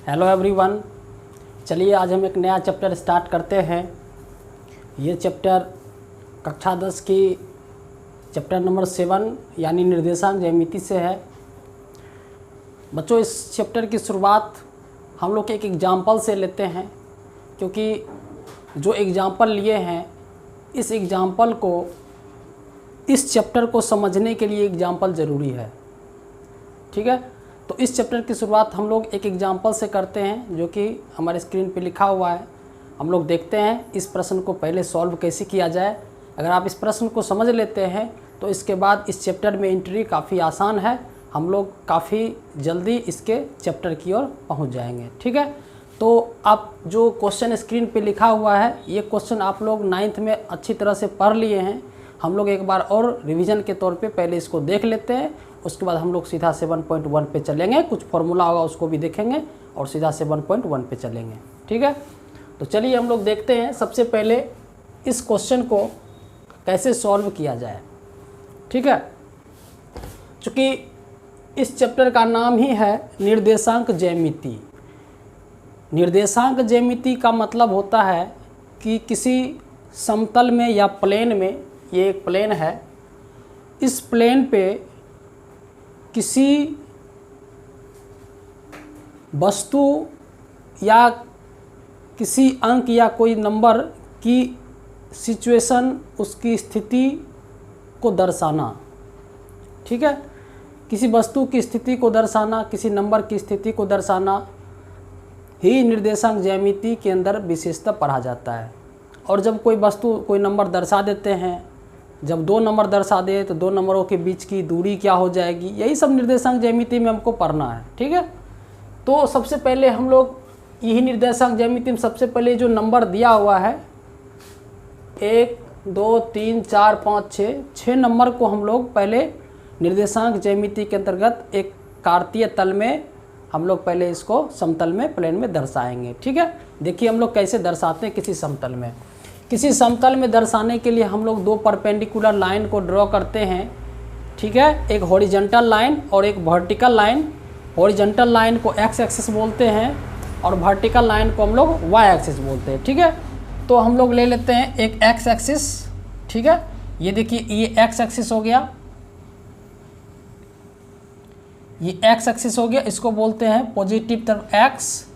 Hello everyone. चलिए आज हम एक नया चैप्टर स्टार्ट करते हैं। ये चैप्टर कक्षा 10 की चैप्टर नंबर 7 यानी निर्देशांक ज्यामिति से है। बच्चों, इस चैप्टर की शुरुआत हम लोग एक एग्जाम्पल से लेते हैं, क्योंकि जो एग्जाम्पल लिए हैं इस एग्जाम्पल को, इस चैप्टर को समझने के लिए एग्जाम्पल ज़रूरी है। ठीक है, तो इस चैप्टर की शुरुआत हम लोग एक एग्जाम्पल से करते हैं, जो कि हमारे स्क्रीन पे लिखा हुआ है। हम लोग देखते हैं इस प्रश्न को पहले सॉल्व कैसे किया जाए। अगर आप इस प्रश्न को समझ लेते हैं तो इसके बाद इस चैप्टर में एंट्री काफ़ी आसान है। हम लोग काफ़ी जल्दी इसके चैप्टर की ओर पहुंच जाएंगे। ठीक है, तो आप जो क्वेश्चन स्क्रीन पे लिखा हुआ है, ये क्वेश्चन आप लोग 9th में अच्छी तरह से पढ़ लिए हैं। हम लोग एक बार और रिवीजन के तौर पे पहले इसको देख लेते हैं, उसके बाद हम लोग सीधा 7.1 पे चलेंगे। कुछ फॉर्मूला होगा उसको भी देखेंगे और सीधा 7.1 पे चलेंगे। ठीक है, तो चलिए हम लोग देखते हैं सबसे पहले इस क्वेश्चन को कैसे सॉल्व किया जाए। ठीक है, चूँकि इस चैप्टर का नाम ही है निर्देशांक ज्यामिति। निर्देशांक ज्यामिति का मतलब होता है कि किसी समतल में या प्लेन में, ये एक प्लेन है, इस प्लेन पे किसी वस्तु या किसी अंक या कोई नंबर की सिचुएशन, उसकी स्थिति को दर्शाना। ठीक है, किसी वस्तु की स्थिति को दर्शाना, किसी नंबर की स्थिति को दर्शाना ही निर्देशांक ज्यामिति के अंदर विशेषता पढ़ा जाता है। और जब कोई वस्तु, कोई नंबर दर्शा देते हैं, जब दो नंबर दर्शा दे तो दो नंबरों के बीच की दूरी क्या हो जाएगी, यही सब निर्देशांक ज्यामिति में हमको पढ़ना है। ठीक है, तो सबसे पहले हम लोग यही निर्देशांक ज्यामिति में सबसे पहले जो नंबर दिया हुआ है 1 2 3 4 5 6 नंबर को हम लोग पहले निर्देशांक ज्यामिति के अंतर्गत एक कार्तीय तल में हम लोग पहले इसको समतल में, प्लेन में दर्शाएंगे। ठीक है, देखिए हम लोग कैसे दर्शाते हैं किसी समतल में। किसी समतल में दर्शाने के लिए हम लोग दो परपेंडिकुलर लाइन को ड्रॉ करते हैं। ठीक है, एक हॉरिजॉन्टल लाइन और एक वर्टिकल लाइन। हॉरिजॉन्टल लाइन को एक्स एक्सिस बोलते हैं और वर्टिकल लाइन को हम लोग वाई एक्सिस बोलते हैं। ठीक है, तो हम लोग ले लेते हैं एक एक्स एक्सिस। ठीक है, ये देखिए ये एक्स एक्सिस हो गया, ये एक्स एक्सिस हो गया। इसको बोलते हैं पॉजिटिव तरफ एक्स,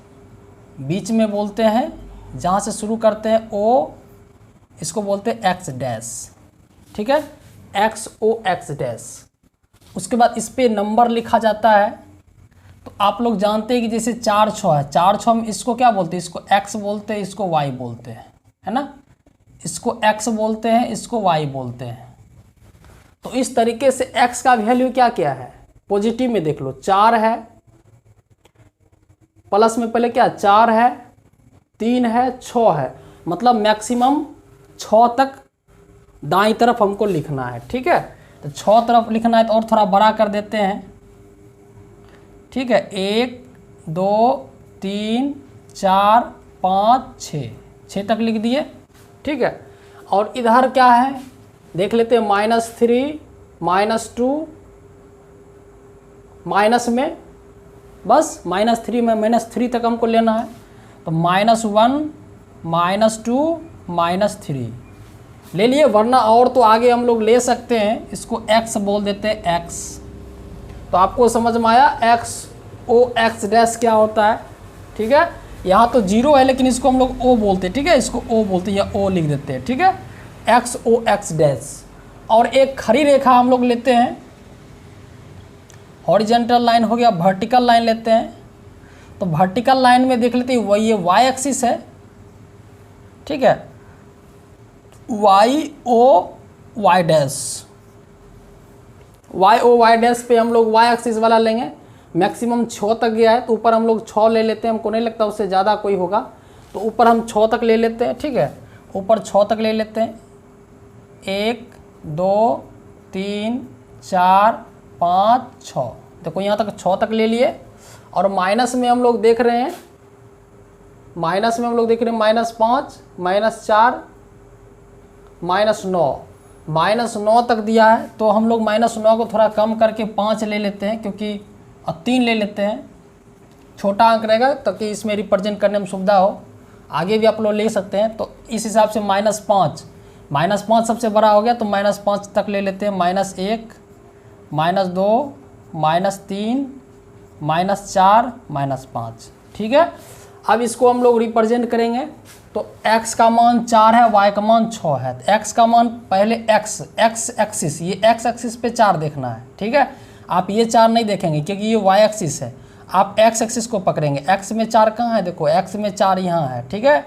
बीच में बोलते हैं जहाँ से शुरू करते हैं ओ, इसको बोलते हैं एक्स डैश। ठीक है, एक्स ओ एक्स डैश। उसके बाद इस पे नंबर लिखा जाता है। तो आप लोग जानते हैं कि जैसे 4 6 है, 4 6 हम इसको क्या बोलते हैं, इसको एक्स बोलते हैं, इसको वाई बोलते हैं, है ना। इसको एक्स बोलते हैं, इसको वाई बोलते हैं। तो इस तरीके से एक्स का वैल्यू क्या क्या है, पॉजिटिव में देख लो 4 है, प्लस में पहले क्या 4 है, 3 है, 6 है, मतलब मैक्सिमम 6 तक दाईं तरफ हमको लिखना है। ठीक है, तो 6 तरफ लिखना है तो और थोड़ा बड़ा कर देते हैं। ठीक है, 1 2 3 4 5 6 तक लिख दिए। ठीक है, और इधर क्या है देख लेते हैं, -3 -2, माइनस में बस -3 में -3 तक हमको लेना है। तो -1 -2 -3 ले लिए, वरना और तो आगे हम लोग ले सकते हैं। इसको x बोल देते हैं, x। तो आपको समझ में आया x o x डैश क्या होता है। ठीक है, यहाँ तो 0 है लेकिन इसको हम लोग o बोलते हैं। ठीक है, इसको o बोलते हैं या o लिख देते हैं। ठीक है, x o x डैश। और एक खड़ी रेखा हम लोग लेते हैं, हॉरिजॉन्टल लाइन हो गया, वर्टिकल लाइन लेते हैं। तो वर्टिकल लाइन में देख लेते हैं वही ये वाई एक्सिस है। ठीक है, Y O Y dash, Y O Y dash पे हम लोग वाई एक्सिस वाला लेंगे। मैक्सिमम 6 तक गया है तो ऊपर हम लोग 6 ले लेते हैं, हमको नहीं लगता उससे ज़्यादा कोई होगा, तो ऊपर हम 6 तक ले लेते हैं। ठीक है, ऊपर 6 तक ले लेते हैं, 1 2 3 4 5 6। देखो यहाँ तक 6 तक ले लिए। और माइनस में हम लोग देख रहे हैं, -5 -4 -9 तक दिया है। तो हम लोग -9 को थोड़ा कम करके 5 ले लेते हैं, क्योंकि 3 ले लेते हैं। छोटा अंक रहेगा ताकि इसमें रिप्रेजेंट करने में सुविधा हो। आगे भी आप लोग ले सकते हैं। तो इस हिसाब से -5, -5 सबसे बड़ा हो गया तो -5 तक ले लेते हैं। -1, -2, -3, -4, -5, ठीक है। अब इसको हम लोग रिप्रेजेंट करेंगे तो x का मान 4 है, y का मान 6 है। तो x का मान पहले x एक्सिस, ये x एक्सिस पे 4 देखना है, ठीक है। आप ये 4 नहीं देखेंगे क्योंकि ये y एक्सिस है, आप x एक्सिस को पकड़ेंगे। x में 4 कहाँ है, देखो x में 4 यहाँ है, ठीक है।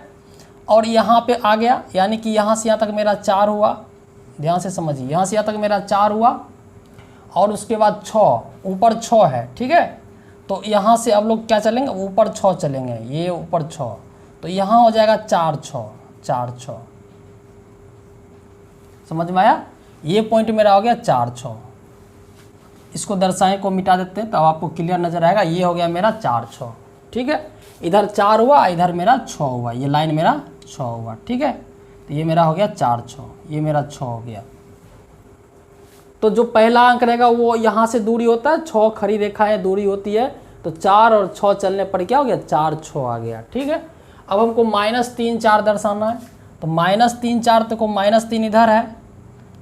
और यहाँ पे आ गया, यानी कि यहाँ से यहाँ तक मेरा 4 हुआ, ध्यान से समझिए, यहाँ से यहाँ तक मेरा 4 हुआ और उसके बाद 6, ऊपर 6 है, ठीक है। तो यहाँ से अब लोग क्या चलेंगे, ऊपर 6 चलेंगे, ये ऊपर 6, तो यहाँ हो जाएगा 4 6, 4 6, समझ में आया। ये पॉइंट मेरा हो गया 4 6। इसको दर्शाएं को मिटा देते हैं तो अब आपको क्लियर नजर आएगा। ये हो गया मेरा 4 6, ठीक है। इधर 4 हुआ, इधर मेरा 6 हुआ, ये लाइन मेरा 6 हुआ, ठीक है। तो ये मेरा हो गया 4 6, ये मेरा 6 हो गया। तो जो पहला अंक रहेगा वो यहाँ से दूरी होता है, 6 खड़ी रेखा है दूरी होती है, तो 4 और 6 चलने पर क्या हो गया, 4 6 आ गया, ठीक है। अब हमको -3 4 दर्शाना है, तो -3 4 तो को -3 इधर है,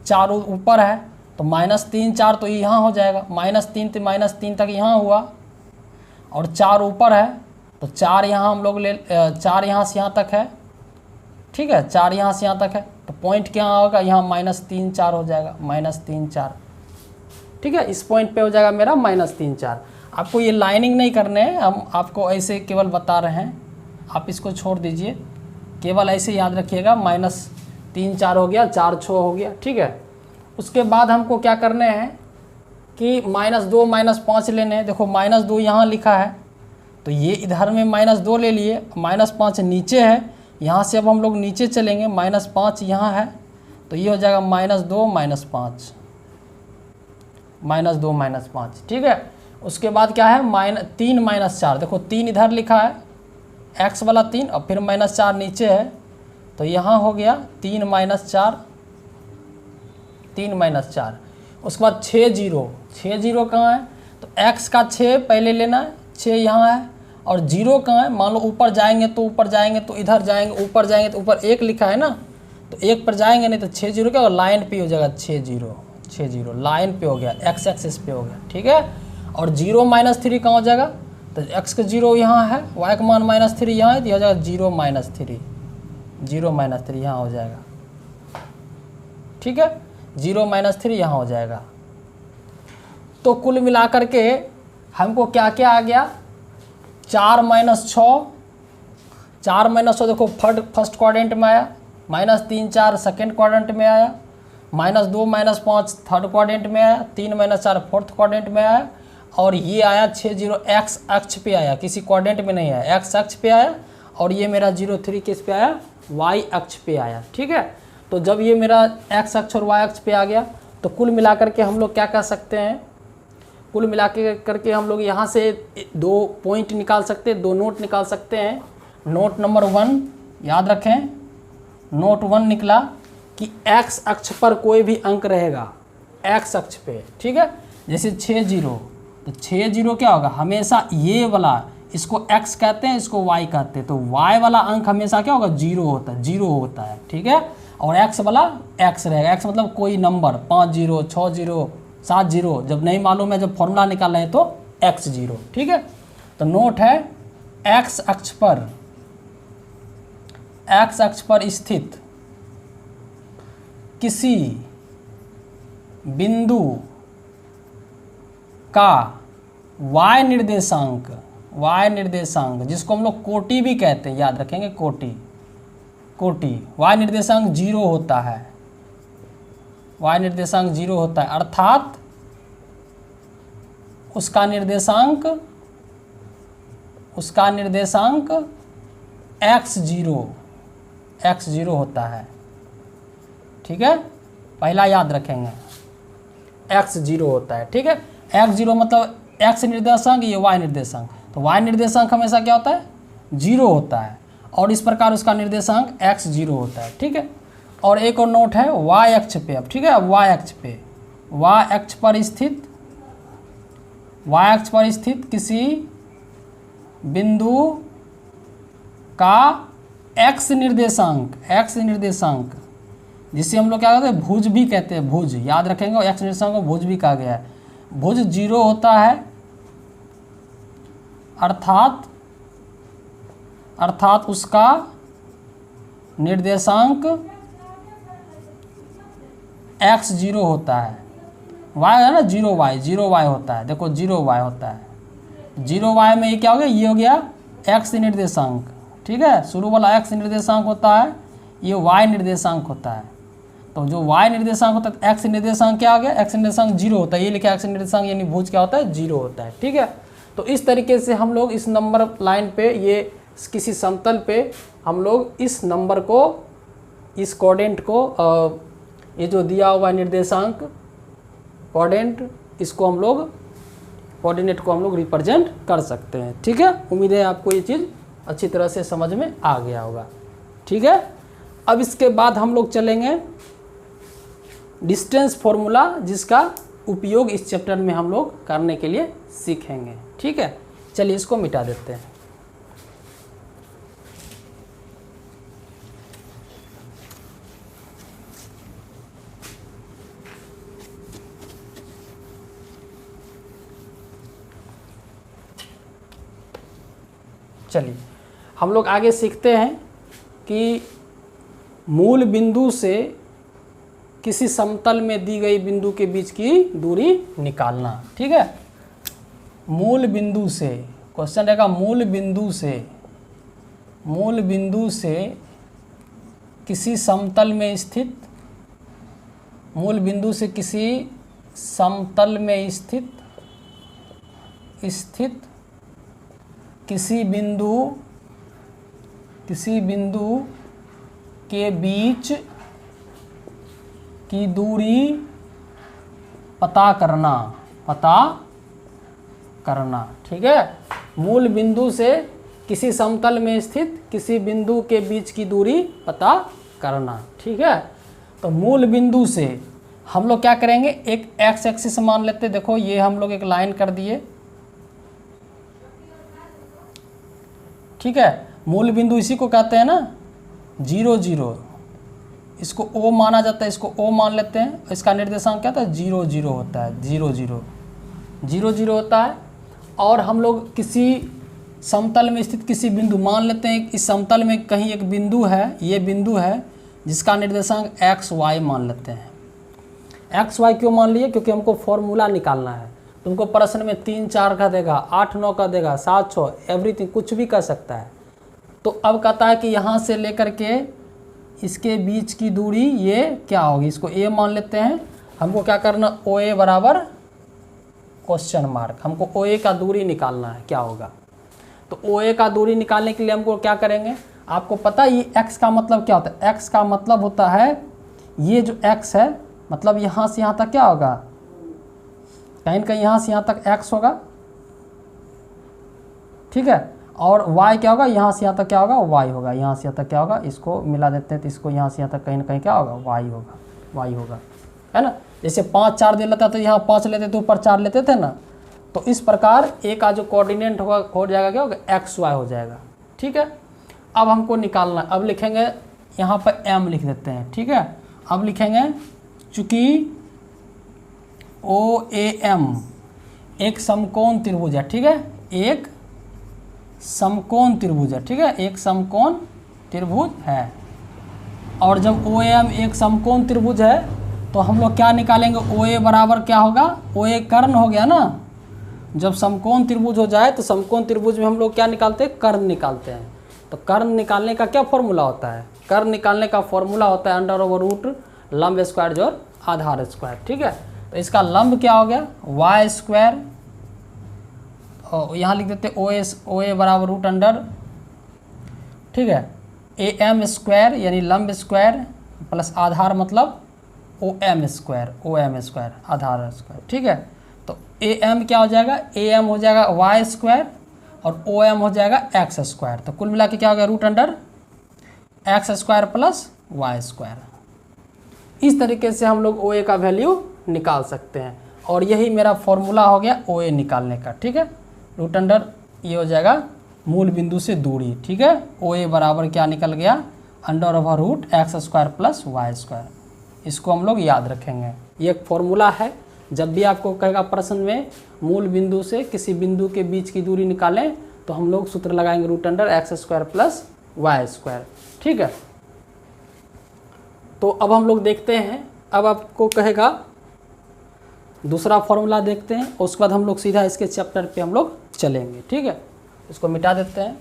4 ऊपर है, तो -3 4 तो यहाँ हो जाएगा, -3 तो -3 तक यहाँ हुआ और 4 ऊपर है, तो 4 यहाँ हम लोग 4 यहाँ से यहाँ तक है, ठीक है। 4 यहाँ से यहाँ तक है, तो पॉइंट क्या होगा, यहाँ -3 4 हो जाएगा, -3 4, ठीक है। इस पॉइंट पे हो जाएगा मेरा -3 4। आपको ये लाइनिंग नहीं करने हैं, हम आपको ऐसे केवल बता रहे हैं, आप इसको छोड़ दीजिए, केवल ऐसे याद रखिएगा। -3 4 हो गया, 4 6 हो गया, ठीक है। उसके बाद हमको क्या करने हैं कि -2 -5 लेने हैं। देखो -2 यहाँ लिखा है, तो ये इधर में -2 ले लिए, -5 नीचे है, यहाँ से अब हम लोग नीचे चलेंगे, -5 यहाँ है, तो ये हो जाएगा -2 -5, -2 -5, ठीक है। उसके बाद क्या है, -3 -4, देखो 3 इधर लिखा है, x वाला 3 और फिर -4 नीचे है, तो यहाँ हो गया 3 -4, 3 -4। उसके बाद 6 0 कहाँ है, तो x का 6 पहले लेना है, 6 यहाँ है, और 0 कहाँ है, मान लो ऊपर जाएंगे तो ऊपर जाएंगे तो इधर जाएंगे, ऊपर जाएंगे तो ऊपर 1 लिखा है ना, तो 1 पर जाएंगे नहीं, तो 6 0 क्या होगा, लाइन पे हो जाएगा, 6 0 लाइन पे हो गया, x एक्सिस पे हो गया, ठीक है। और 0 -3 कहाँ हो जाएगा, तो x का 0 यहाँ है, y का मान -3 यहाँ है, तो हो जाएगा 0 -3 यहाँ हो जाएगा, ठीक है। 0 -3 यहाँ हो जाएगा। तो कुल मिलाकर के हमको क्या क्या आ गया, 4 -6, 4 -6 देखो फर्स्ट क्वाड्रेंट में आया, -3 4 सेकेंड क्वाड्रेंट में आया, -2 -5 थर्ड क्वाड्रेंट में आया, 3 -4 फोर्थ क्वाड्रेंट में आया, और ये आया 6 0 x अक्ष पे आया, किसी क्वाड्रेंट में नहीं आया, x अक्ष पे आया। और ये मेरा 0 3 किस पे आया, y अक्ष पे आया, ठीक है। तो जब ये मेरा x अक्ष और y अक्ष पे आ गया, तो कुल मिलाकर के हम लोग क्या कर सकते हैं, कुल मिला करके हम लोग यहाँ से 2 पॉइंट निकाल सकते हैं, 2 नोट निकाल सकते हैं। नोट नंबर 1 याद रखें, नोट 1 निकला कि x अक्ष पर कोई भी अंक रहेगा, x अक्ष पे, ठीक है। जैसे 6 0, तो 6 0 क्या होगा, हमेशा ये वाला, इसको x कहते हैं, इसको y कहते हैं, तो y वाला अंक हमेशा क्या होगा, 0 होता है, ठीक है। और x वाला x रहेगा, x मतलब कोई नंबर, 5 0 6 0 7 0, जब नहीं मालूम है, जब फॉर्मूला निकाल रहे हैं तो x 0, ठीक है। तो नोट है, x अक्ष पर स्थित किसी बिंदु का y निर्देशांक जिसको हम लोग कोटि भी कहते हैं, याद रखेंगे, कोटि y निर्देशांक 0 होता है, y निर्देशांक 0 होता है, अर्थात उसका निर्देशांक x 0 होता है, ठीक है। पहला याद रखेंगे, x 0 होता है, ठीक है। x 0 मतलब x निर्देशांक, ये y निर्देशांक, तो y निर्देशांक हमेशा क्या होता है, 0 होता है, और इस प्रकार उसका निर्देशांक x 0 होता है, ठीक है। और एक और नोट है, y अक्ष पे, अब ठीक है, y अक्ष पर स्थित किसी बिंदु का x निर्देशांक जिसे हम लोग क्या कहते हैं, भुज भी कहते हैं, भुज याद रखेंगे, और x निर्देशांक को भुज भी कहा गया है। भुज 0 होता है, अर्थात उसका निर्देशांक x 0 होता है, y है ना 0y होता है, देखो 0y होता है, 0y में ये क्या हो गया, ये हो गया x निर्देशांक, ठीक है। शुरू वाला x निर्देशांक होता है, ये y निर्देशांक होता है। तो जो y निर्देशांक होता है, x निर्देशांक क्या आ गया, x निर्देशांक 0 होता है, ये लिखा x निर्देशांक यानी भुज क्या होता है, 0 होता है, ठीक है। तो इस तरीके से हम लोग इस नंबर लाइन पे, ये किसी समतल पे हम लोग इस नंबर को, इस कोऑर्डिनेट को, ये जो दिया हुआ निर्देशांक कोऑर्डिनेट, इसको हम लोग कोऑर्डिनेट को हम लोग रिप्रेजेंट कर सकते हैं, ठीक है। उम्मीद है आपको ये चीज़ अच्छी तरह से समझ में आ गया होगा, ठीक है। अब इसके बाद हम लोग चलेंगे डिस्टेंस फॉर्मूला, जिसका उपयोग इस चैप्टर में हम लोग करने के लिए सीखेंगे, ठीक है। चलिए इसको मिटा देते हैं। चलिए हम लोग आगे सीखते हैं कि मूल बिंदु से किसी समतल में दी गई बिंदु के बीच की दूरी निकालना, ठीक है। मूल बिंदु से, क्वेश्चन रहेगा मूल बिंदु से किसी समतल में स्थित, मूल बिंदु से किसी समतल में स्थित किसी बिंदु के बीच की दूरी पता करना, ठीक है। मूल बिंदु से किसी समतल में स्थित किसी बिंदु के बीच की दूरी पता करना, ठीक है। तो मूल बिंदु से हम लोग क्या करेंगे, एक एक्स एक्सिस मान लेते, देखो ये हम लोग एक लाइन कर दिए, ठीक है। मूल बिंदु इसी को कहते हैं ना 0 0, इसको O माना जाता है, इसको O मान लेते हैं। इसका निर्देशांक क्या था, 0 0 होता है, 0 0 होता है। और हम लोग किसी समतल में स्थित किसी बिंदु मान लेते हैं, इस समतल में कहीं एक बिंदु है, ये बिंदु है जिसका निर्देशांक x y मान लेते हैं। x y क्यों मान लिए, क्योंकि हमको फॉर्मूला निकालना है। तुमको प्रश्न में 3 4 का देगा, 8 9 का देगा, 7 6 एवरीथिंग कुछ भी कर सकता है। तो अब कहता है कि यहाँ से लेकर के इसके बीच की दूरी ये क्या होगी, इसको a मान लेते हैं। हमको क्या करना, OA बराबर क्वेश्चन मार्क, हमको OA का दूरी निकालना है, क्या होगा। तो OA का दूरी निकालने के लिए हमको क्या करेंगे, आपको पता है ये x का मतलब क्या होता है, x का मतलब होता है ये जो x है, मतलब यहाँ से यहाँ तक क्या होगा, कहीं ना कहीं यहाँ से यहाँ तक x होगा, ठीक है। और y क्या होगा, यहाँ से यहाँ तक क्या होगा, y होगा, यहाँ से यहाँ तक क्या होगा, इसको मिला देते हैं तो इसको यहाँ से यहाँ तक कहीं ना कहीं क्या होगा, y होगा, है ना। जैसे 5 4 दे लेता तो यहाँ 5 लेते तो ऊपर 4 लेते थे ना। तो इस प्रकार a का जो कोऑर्डिनेट होगा हो जाएगा क्या होगा, x y हो जाएगा, ठीक है। अब हमको निकालना, अब लिखेंगे यहाँ पर m लिख देते हैं, ठीक है। अब लिखेंगे चूँकि OAM एक समकोण त्रिभुज है, ठीक है, एक समकोण त्रिभुज है, ठीक है, एक समकोण त्रिभुज है। और जब OAM एक समकोण त्रिभुज है तो हम लोग क्या निकालेंगे, OA बराबर क्या होगा, OA कर्ण हो गया ना। जब समकोण त्रिभुज हो जाए तो समकोण त्रिभुज में हम लोग क्या निकालते हैं, कर्ण निकालते हैं। तो कर्ण निकालने का क्या फॉर्मूला होता है, कर्ण निकालने का फॉर्मूला होता है अंडर/रूट लंब स्क्वायर जोड़ आधार स्क्वायर, ठीक है। तो इसका लंब क्या हो गया, y स्क्वायर, और यहाँ लिख देते OA बराबर रूट अंडर, ठीक है, AM स्क्वायर यानी लंब स्क्वायर प्लस आधार मतलब OM स्क्वायर आधार स्क्वायर, ठीक है। तो AM क्या हो जाएगा, AM हो जाएगा y स्क्वायर और OM हो जाएगा x स्क्वायर। तो कुल मिला के क्या हो गया, root under x square plus y square. इस तरीके से हम लोग OA का वैल्यू निकाल सकते हैं, और यही मेरा फॉर्मूला हो गया OA निकालने का, ठीक है। रूट अंडर ये हो जाएगा मूल बिंदु से दूरी, ठीक है। ओ ए बराबर क्या निकल गया, √x² + y²। इसको हम लोग याद रखेंगे। ये एक फॉर्मूला है, जब भी आपको कहेगा प्रश्न में मूल बिंदु से किसी बिंदु के बीच की दूरी निकालें तो हम लोग सूत्र लगाएंगे √x² + y², ठीक है। तो अब हम लोग देखते हैं, अब आपको कहेगा दूसरा फॉर्मूला देखते हैं, उसके बाद हम लोग सीधा इसके चैप्टर पे हम लोग चलेंगे, ठीक है। इसको मिटा देते हैं।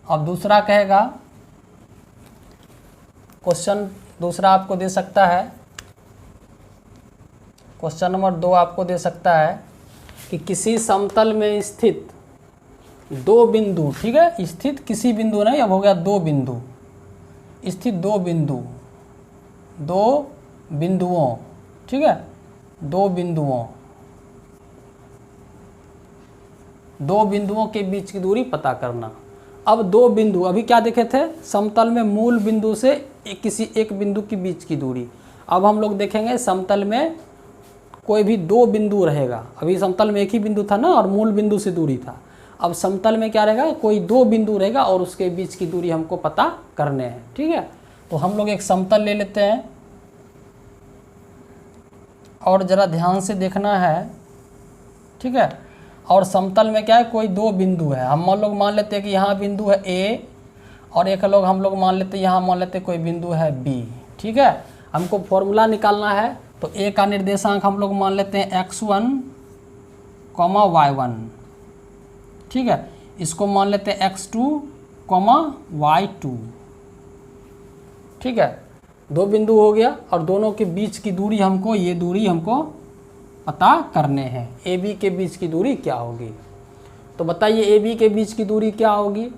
अब दूसरा कहेगा, क्वेश्चन दूसरा आपको दे सकता है, क्वेश्चन नंबर 2 आपको दे सकता है कि किसी समतल में स्थित दो बिंदु, ठीक है, स्थित किसी बिंदु नहीं, अब हो गया दो बिंदु, स्थित दो बिंदुओं, ठीक है, दो बिंदुओं के बीच की दूरी पता करना। अब दो बिंदु, अभी क्या देखे थे, समतल में मूल बिंदु से किसी एक बिंदु के बीच की दूरी। अब हम लोग देखेंगे समतल में कोई भी दो बिंदु रहेगा। अभी समतल में एक ही बिंदु था ना और मूल बिंदु से दूरी था। अब समतल में क्या रहेगा, कोई दो बिंदु रहेगा और उसके बीच की दूरी हमको पता करने हैं, ठीक है। तो हम लोग एक समतल ले लेते हैं और ज़रा ध्यान से देखना है, ठीक है। और समतल में क्या है, कोई दो बिंदु है। हम लोग मान लेते हैं कि यहाँ बिंदु है ए और एक लोग हम लोग मान लेते हैं यहाँ मान लेते हैं कोई बिंदु है बी, ठीक है। हमको फॉर्मूला निकालना है, तो ए का निर्देशांक हम लोग मान लेते हैं x1, y1, ठीक है। इसको मान लेते हैं x2, y2, ठीक है। दो बिंदु हो गया और दोनों के बीच की दूरी हमको, ये दूरी हमको पता करने हैं। ए बी के बीच की दूरी क्या होगी, तो बताइए ए बी के बीच की दूरी क्या होगी।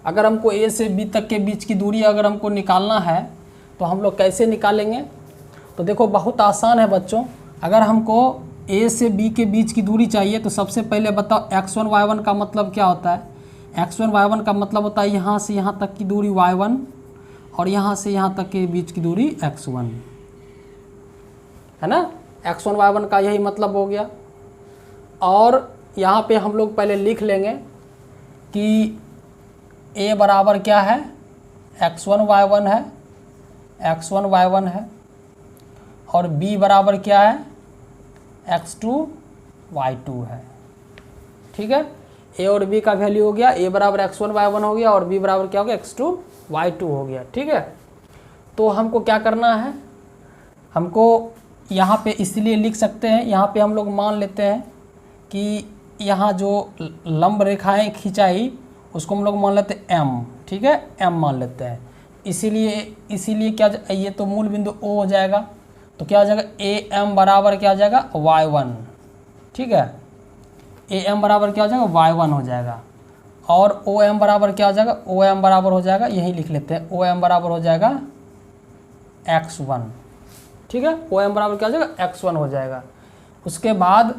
अगर हमको ए से बी तक के बीच की दूरी अगर हमको निकालना है तो हम लोग कैसे निकालेंगे, तो देखो बहुत आसान है बच्चों। अगर हमको ए से बी के बीच की दूरी चाहिए तो सबसे पहले बताओ x1 y1 का मतलब क्या होता है। x1 y1 का मतलब होता है यहाँ से यहाँ तक की दूरी y1 और यहाँ से यहाँ तक के बीच की दूरी x1, है ना। x1 y1 का यही मतलब हो गया। और यहाँ पे हम लोग पहले लिख लेंगे कि a बराबर क्या है, x1 y1 है, x1 y1 है, और b बराबर क्या है, x2 y2 है, ठीक है। a और b का वैल्यू हो गया, a बराबर x1 y1 हो गया और b बराबर क्या हो गया, x2 y2 हो गया, ठीक है। तो हमको क्या करना है, हमको यहाँ पे इसलिए लिख सकते हैं, यहाँ पे हम लोग मान लेते हैं कि यहाँ जो लंब रेखाएं खिंचाई उसको हम लोग मान लेते हैं m, ठीक है, m मान लेते हैं। इसीलिए क्या, ये तो मूल बिंदु O हो जाएगा, तो क्या हो जाएगा AM बराबर क्या हो जाएगा y1, ठीक है। AM बराबर क्या हो जाएगा y1 हो जाएगा। और OM बराबर क्या हो जाएगा, OM बराबर हो जाएगा, यही लिख लेते हैं, OM बराबर हो जाएगा x1, ठीक है। OM बराबर क्या हो जाएगा x1 हो जाएगा। उसके बाद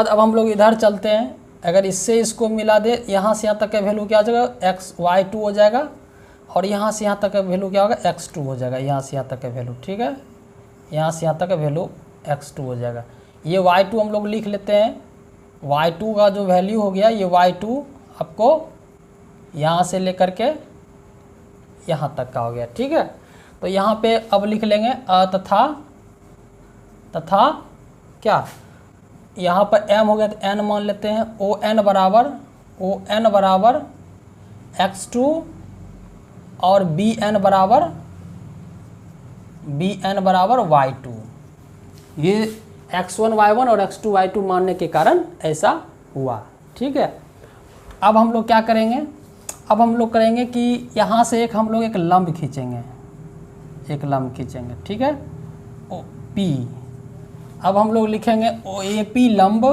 अब हम लोग इधर चलते हैं। अगर इससे इसको मिला दे, यहाँ से यहाँ तक का वैल्यू क्या हो जाएगा, y2 हो जाएगा और यहाँ से यहाँ तक का वैल्यू क्या होगा, x2 हो जाएगा। यहाँ से यहाँ तक का वैल्यू, ठीक है, यहाँ से यहाँ तक का वैल्यू x2 हो जाएगा। ये y2 हम लोग लिख लेते हैं। y2 का जो वैल्यू हो गया, ये y2 आपको यहाँ से लेकर के यहाँ तक का हो गया, ठीक है। तो यहाँ पे अब लिख लेंगे तथा क्या, यहाँ पर m हो गया तो n मान लेते हैं। ON बराबर x2 और BN बराबर y2। ये x1 y1 और x2 y2 मानने के कारण ऐसा हुआ, ठीक है। अब हम लोग क्या करेंगे, अब हम लोग करेंगे कि यहाँ से हम लोग एक लंब खींचेंगे, ठीक है, P। अब हम लोग लिखेंगे AP लंब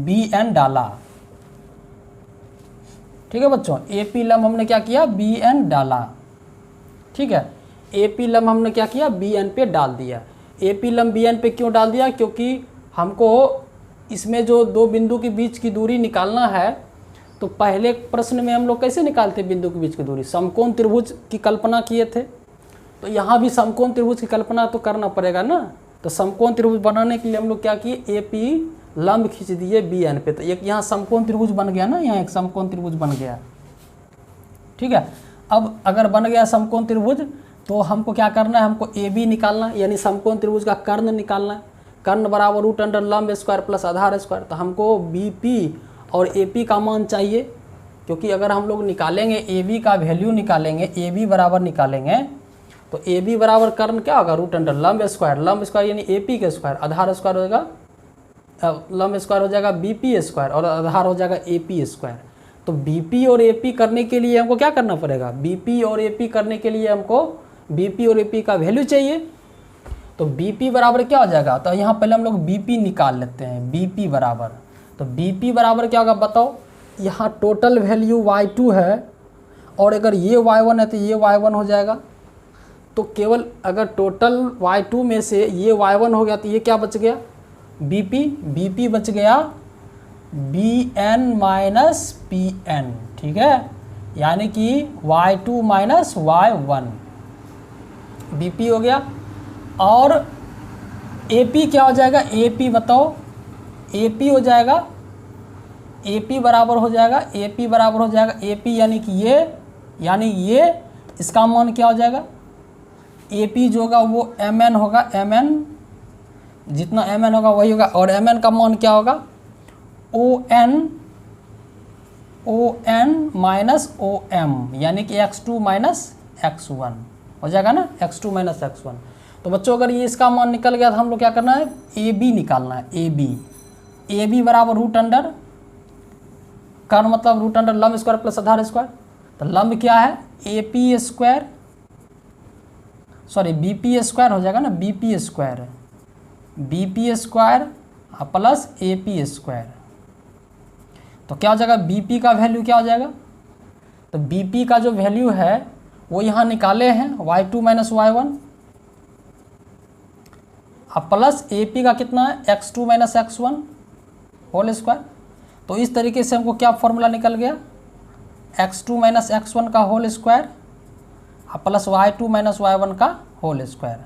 BN डाला, ठीक है बच्चों। AP लंब हमने क्या किया, BN डाला, ठीक है। AP लंब हमने क्या किया, BN पे डाल दिया। AP लंब BN पे क्यों डाल दिया, क्योंकि हमको इसमें जो दो बिंदु के बीच की दूरी निकालना है तो पहले प्रश्न में हम लोग कैसे निकालते बिंदु के बीच की दूरी, समकोण त्रिभुज की कल्पना किए थे। तो यहाँ भी समकोण त्रिभुज की कल्पना तो करना पड़ेगा ना। तो समकोण त्रिभुज बनाने के लिए हम लोग क्या किए, ए पी लंब खींच दिए बी एन पे। तो एक यहाँ समकोण त्रिभुज बन गया ना, यहाँ एक समकोण त्रिभुज बन गया। ठीक है, अब अगर बन गया समकोण त्रिभुज तो हमको क्या करना है, हमको ए बी निकालना है, यानी समकोण त्रिभुज का कर्ण निकालना है। कर्ण बराबर रूट अंडर लंब स्क्वायर प्लस आधार स्क्वायर। तो हमको बी पी और ए पी का मान चाहिए, क्योंकि अगर हम लोग निकालेंगे ए बी का वैल्यू निकालेंगे, ए बी बराबर निकालेंगे तो ए बी बराबर कर्ण क्या होगा, रूट अंडर लंब स्क्वायर यानी ए पी के स्क्वायर, आधार स्क्वायर हो जाएगा, लंब स्क्वायर हो जाएगा बी पी स्क्वायर और आधार हो जाएगा ए पी स्क्वायर। तो बी पी और ए पी करने के लिए हमको क्या करना पड़ेगा, बी पी और ए पी करने के लिए हमको बी पी और ए पी का वैल्यू चाहिए। तो बी पी बराबर क्या हो जाएगा, तो यहाँ पहले हम लोग बी पी निकाल लेते हैं। बी पी बराबर, तो बी पी बराबर क्या होगा बताओ, यहाँ टोटल वैल्यू y2 है और अगर ये y1 है तो ये y1 हो जाएगा। तो केवल अगर टोटल y2 में से ये y1 हो गया तो ये क्या बच गया, बी पी बच गया B N minus P N. ठीक है, यानी कि y2 minus y1 B P हो गया। और ए पी क्या हो जाएगा, ए पी बताओ, ए पी हो जाएगा, ए पी बराबर हो जाएगा, ए पी बराबर हो जाएगा ए पी यानी ये इसका मान क्या हो जाएगा, ए पी जो होगा वो एम एन होगा, एम एन जितना एम एन होगा वही होगा। और एम एन का मान क्या होगा, O N minus O M, यानी कि x2 माइनस x1 हो जाएगा ना, x2 माइनस x1। तो बच्चों अगर ये इसका मान निकल गया तो हम लोग क्या करना है, ए बी निकालना है। ए बी बराबर रूट अंडर कर्ण मतलब रूट अंडर लंब स्क्वायर प्लस आधार स्क्वायर। तो लंब क्या है, A P square, sorry B P square हो जाएगा ना, B P square plus A P square. तो क्या हो जाएगा, बी पी का वैल्यू क्या हो जाएगा, तो बी पी का जो वैल्यू है वो यहाँ निकाले हैं y2 minus y1 plus A P का कितना है, x2 minus x1 whole square. तो इस तरीके से हमको क्या फॉर्मूला निकल गया, x2 माइनस x1 का whole square plus y2 minus y1 का होल स्क्वायर।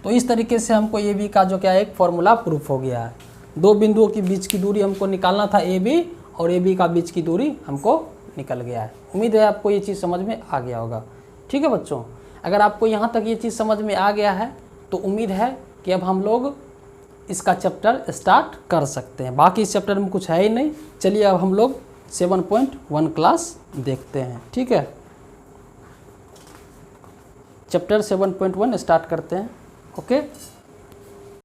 तो इस तरीके से हमको ए बी का जो क्या एक फॉर्मूला प्रूफ हो गया है। दो बिंदुओं के बीच की दूरी हमको निकालना था ए बी, और ए बी का बीच की दूरी हमको निकल गया है। उम्मीद है आपको ये चीज़ समझ में आ गया होगा। ठीक है बच्चों, अगर आपको यहाँ तक ये चीज़ समझ में आ गया है तो उम्मीद है कि अब हम लोग इसका चैप्टर स्टार्ट कर सकते हैं। बाकी इस चैप्टर में कुछ है ही नहीं। चलिए अब हम लोग 7.1 क्लास देखते हैं। ठीक है, चैप्टर 7.1 स्टार्ट करते हैं। ओके।